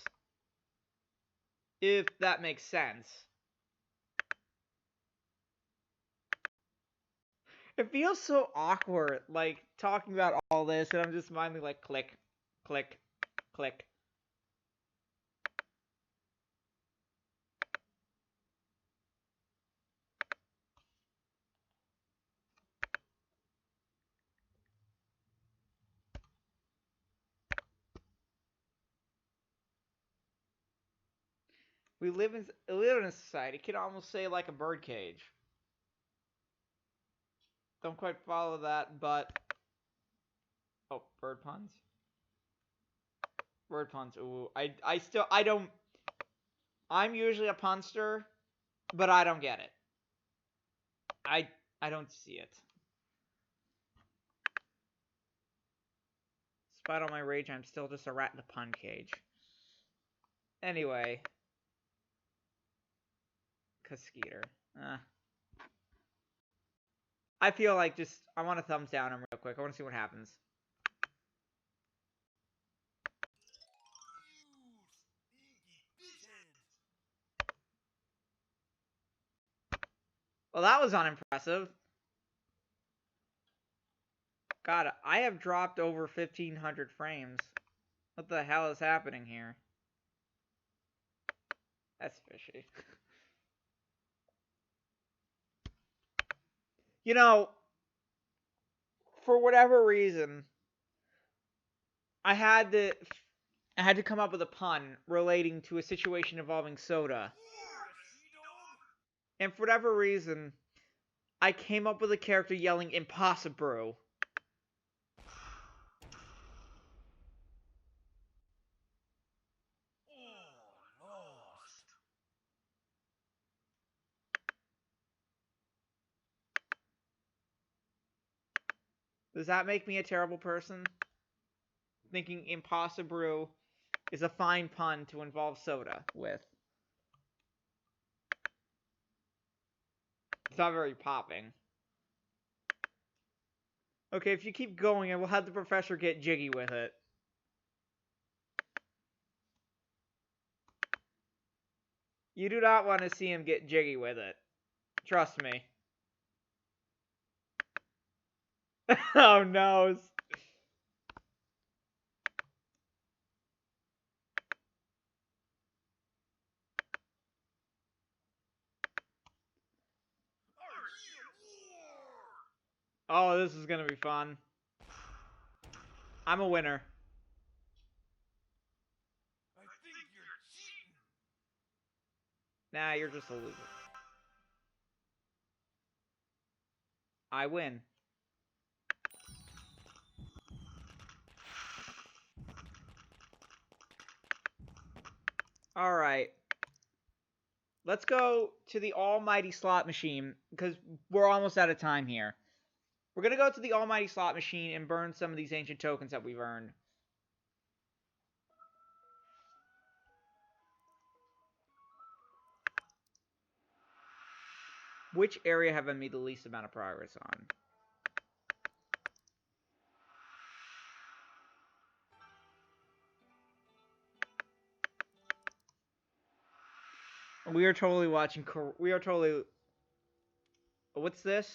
If that makes sense. It feels so awkward, like, talking about all this, and I'm just minding like, click, click, click. We live in a society, can almost say like a birdcage. Don't quite follow that, but... Oh, bird puns? Bird puns, ooh. I don't... I'm usually a punster, but I don't get it. I don't see it. Despite all my rage, I'm still just a rat in a pun cage. Anyway. Skeeter. I feel like I want to thumbs down him real quick. I want to see what happens. Well, that was unimpressive. God, I have dropped over 1,500 frames. What the hell is happening here? That's fishy. You know, for whatever reason, I had to come up with a pun relating to a situation involving soda. And for whatever reason, I came up with a character yelling "Impossible." Does that make me a terrible person? Thinking "Impossible" is a fine pun to involve soda with. It's not very popping. Okay, if you keep going, I will have the professor get jiggy with it. You do not want to see him get jiggy with it. Trust me. Oh no. Oh, this is gonna be fun. I'm a winner. I think you're cheating. Nah, you're just a loser. I win. Alright. Let's go to the almighty slot machine, because we're almost out of time here. We're gonna go to the almighty slot machine and burn some of these ancient tokens that we've earned. Which area have I made the least amount of progress on? We are totally watching. We are totally. What's this?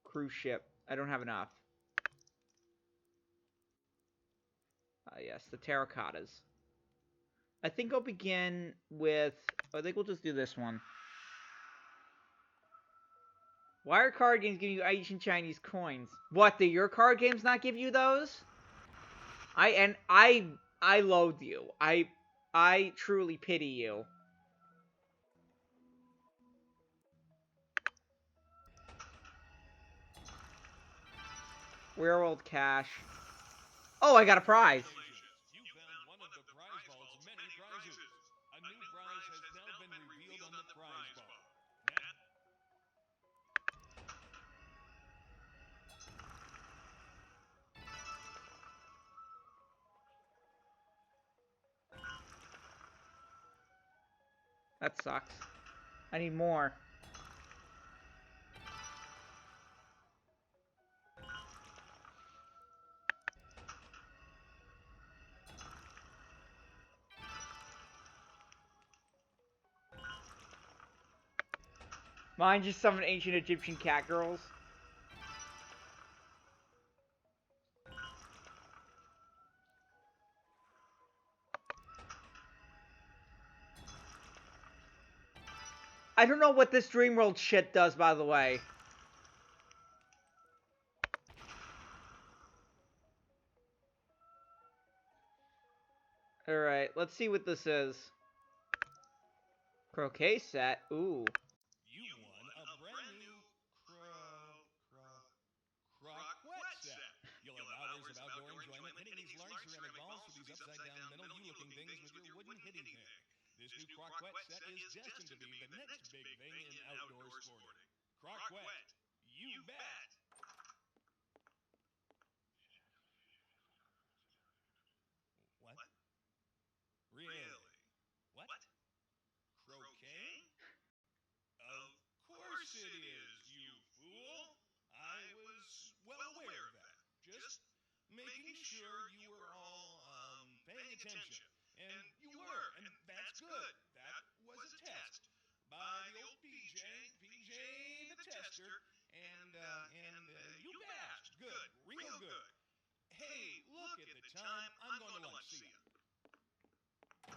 Cruise ship. I don't have enough. Yes, the terracottas. I think I'll begin with. I think we'll just do this one. Why are card games giving you ancient Chinese coins? What? Do your card games not give you those? I loathe you. I truly pity you. Werewolf cash. Oh, I got a prize. You found one of the prize vault's many prizes. A new prize has now been revealed on the prize vault. That sucks. I need more. Mine just summon ancient Egyptian cat girls. I don't know what this Dreamworld shit does, by the way. Alright, let's see what this is. Croquet set. Ooh. You won a brand new croquette set. You'll have hours of outdoor enjoyment hitting these large ceramic balls with these upside-down metal U-looking things with your wooden hitting thing. This new croquette set is destined to be the next big thing in outdoor sporting. Croquette. You bet. What? Really? What? Croquet? Of course it is, you fool. I was well aware of that. Just making sure you were all, paying attention. And you were, and that's good. That was a test. By the old PJ the tester, and you passed. Good, real good. Hey, look at the time. I'm going to lunch. See ya.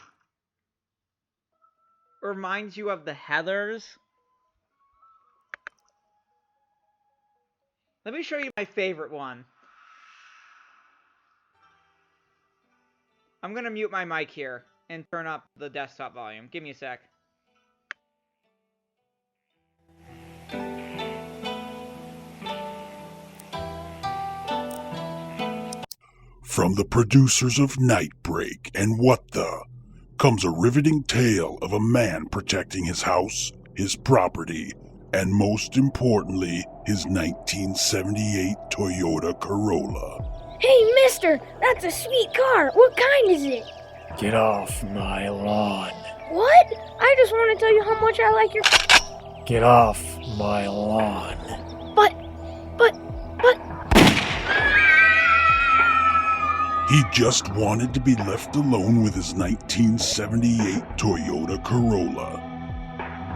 Reminds you of the Heathers. Let me show you my favorite one. I'm gonna mute my mic here and turn up the desktop volume. Give me a sec. From the producers of Nightbreak and What The, comes a riveting tale of a man protecting his house, his property, and most importantly, his 1978 Toyota Corolla. Hey, mister, that's a sweet car. What kind is it? Get off my lawn. What? I just want to tell you how much I like your... Get off my lawn. But. He just wanted to be left alone with his 1978 Toyota Corolla.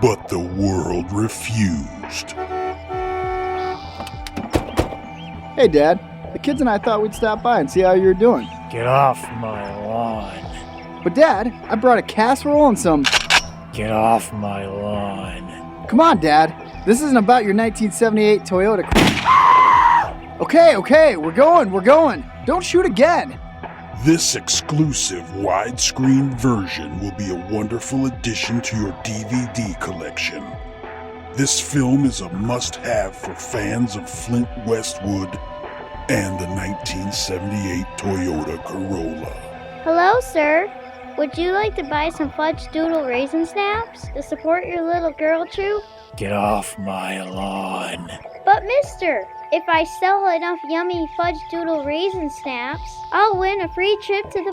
But the world refused. Hey, Dad. The kids and I thought we'd stop by and see how you're doing. Get off my lawn. But, Dad, I brought a casserole and some... Get off my lawn. Come on, Dad. This isn't about your 1978 Toyota. Okay, we're going. Don't shoot again. This exclusive widescreen version will be a wonderful addition to your DVD collection. This film is a must-have for fans of Flint Westwood and the 1978 Toyota Corolla. Hello, sir. Would you like to buy some fudge doodle raisin snaps to support your little girl troop? Get off my lawn. But mister, if I sell enough yummy fudge doodle raisin snaps, I'll win a free trip to the...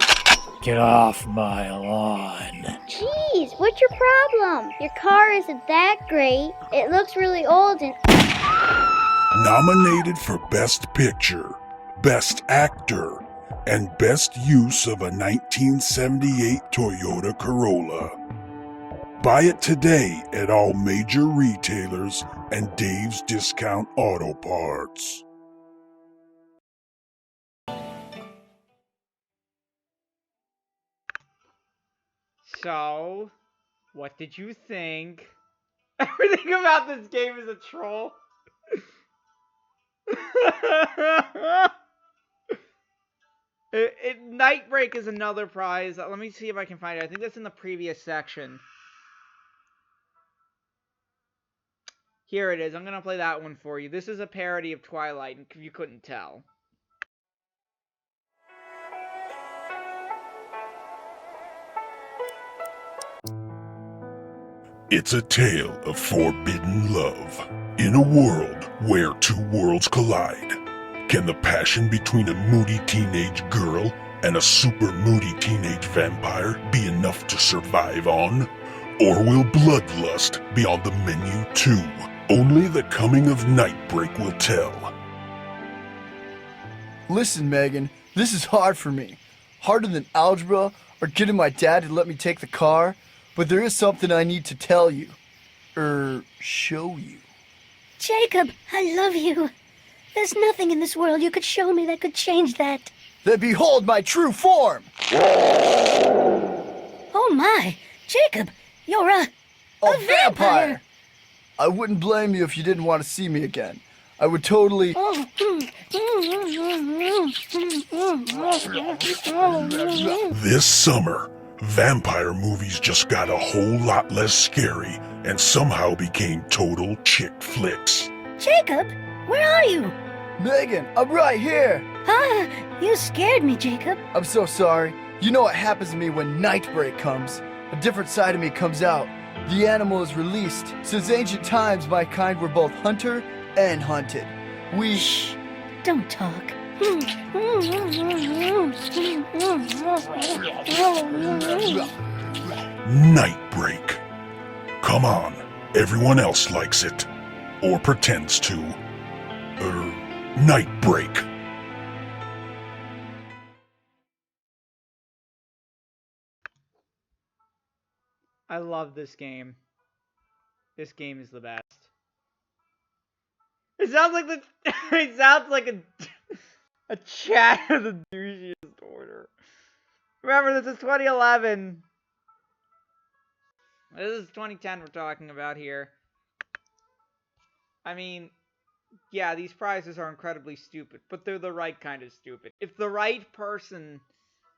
Get off my lawn. Jeez, what's your problem? Your car isn't that great. It looks really old and... Nominated for Best Picture, Best Actor, and Best Use of a 1978 Toyota Corolla. Buy it today at all major retailers and Dave's Discount Auto Parts. So, what did you think? Everything about this game is a troll. Nightbreak is another prize. Let me see if I can find it. I think that's in the previous section. Here it is. I'm going to play that one for you. This is a parody of Twilight, if you couldn't tell. It's a tale of forbidden love. In a world where two worlds collide, can the passion between a moody teenage girl and a super moody teenage vampire be enough to survive on? Or will bloodlust be on the menu too? Only the coming of Nightbreak will tell. Listen, Megan, this is hard for me. Harder than algebra or getting my dad to let me take the car. But there is something I need to tell you. Show you. Jacob, I love you. There's nothing in this world you could show me that could change that. Then behold my true form! Oh my, Jacob, you're a vampire! I wouldn't blame you if you didn't want to see me again. I would totally... This summer, vampire movies just got a whole lot less scary and somehow became total chick flicks. Jacob, where are you? Megan, I'm right here! Ah, you scared me, Jacob. I'm so sorry. You know what happens to me when Nightbreak comes. A different side of me comes out. The animal is released. Since ancient times, my kind were both hunter and hunted. We... Shh, don't talk. Nightbreak. Come on, everyone else likes it. Or pretends to. Nightbreak. I love this game. This game is the best. It sounds like the it sounds like a chat of the douchiest order. Remember, this is 2011. This is 2010 we're talking about here. I mean, yeah, these prizes are incredibly stupid, but they're the right kind of stupid. If the right person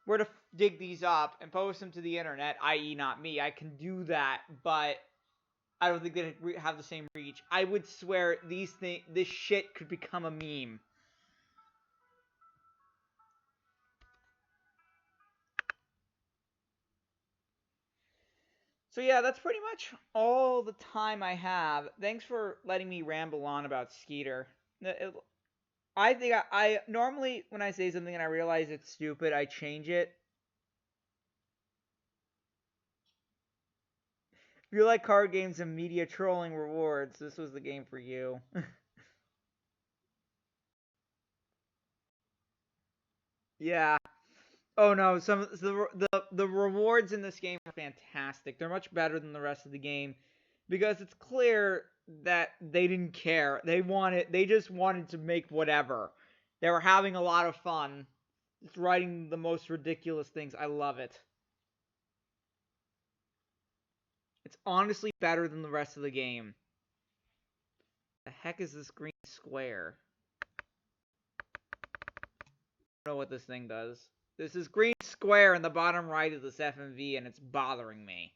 were to dig these up and post them to the internet, i.e. not me, I can do that, but I don't think they have the same reach. I would swear this shit could become a meme. So yeah, that's pretty much all the time I have. Thanks for letting me ramble on about Skeeter. I think I normally, when I say something and I realize it's stupid, I change it. If you like card games and media trolling rewards, this was the game for you. Yeah. Oh no, the rewards in this game are fantastic. They're much better than the rest of the game because it's clear that they didn't care. They just wanted to make whatever. They were having a lot of fun. Just writing the most ridiculous things. I love it. It's honestly better than the rest of the game. The heck is this green square? I don't know what this thing does. This is green square in the bottom right of this FMV and it's bothering me.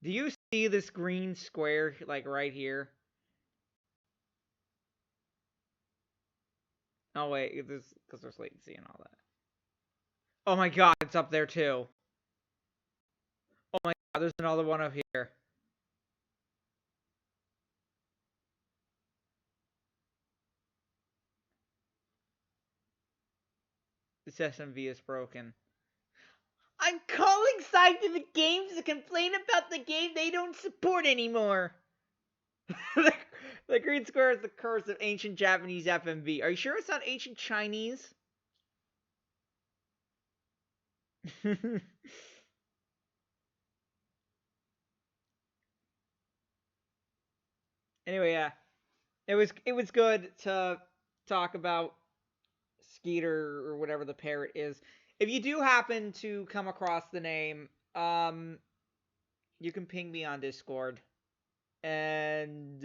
Do you see this green square like right here? Oh wait, this because there's latency and all that. Oh my god, it's up there too. Oh my god, there's another one up here. This SMV is broken. I'm calling Scientific Games to complain about the game they don't support anymore. The green square is the curse of ancient Japanese FMV. Are you sure it's not ancient Chinese? Anyway, yeah, it was good to talk about Skeeter or whatever the parrot is. If you do happen to come across the name, you can ping me on Discord and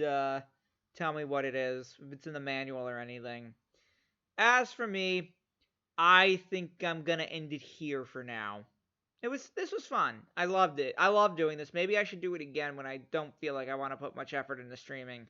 tell me what it is, if it's in the manual or anything. As for me, I think I'm gonna end it here for now. This was fun. I loved it. I love doing this. Maybe I should do it again when I don't feel like I want to put much effort into streaming.